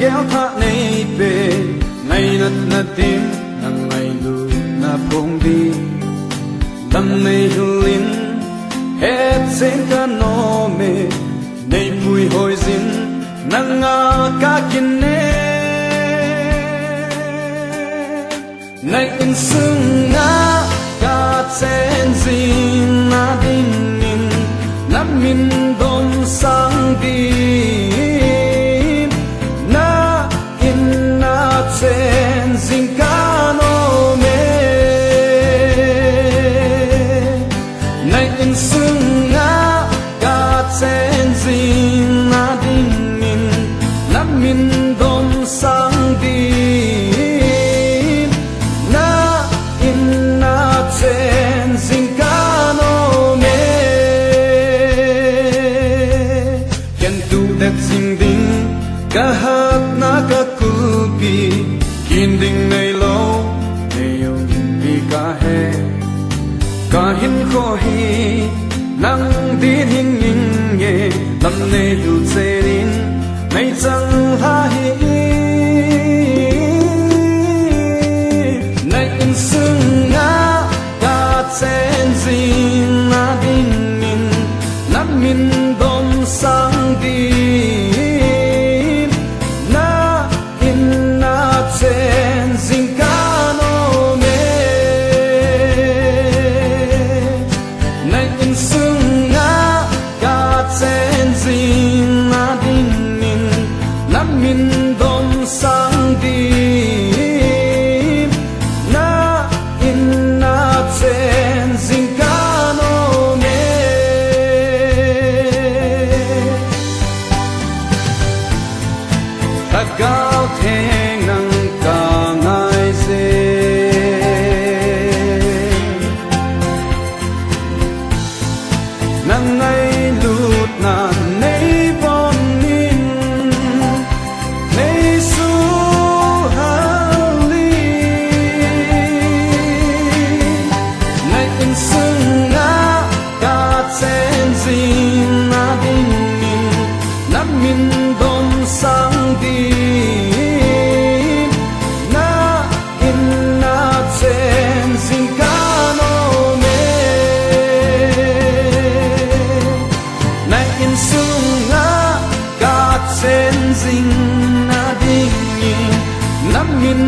kéo thả này về ngày nát nát tim nang ngày lu na phong đi tâm này hulin hết sen cả nó mê này vui hồi zin nang ngà cả kinh nè này in sương ngà cả sen zin na din min nắm min đông sang đi na in na sen zin cả nó mê này in sương ngà cả sen zin na din min nắm min đông sang đi na in na sen zin cả nó mê ken tu dat zing ding kahat na kakupi kinding nay lo nayong hindi kahe kahin ko hi nang din hinging ye lam nay lu zerin nay chang ha hi nay in sương nga ka chen zin na din min nam min dom sang di na in na chen zin ka no me nay in sương nga ka chen zin na din min nam min dom sang di na in na chen zin ka no me thật cao thế ngang cả ngài dê nang ngay lụt na nay bon min nay su hali nay in sương nga cả chen zin na din min nam min dom sang đi na in na chen zin ka no me nay in sương nga cả chen zin na din min nam min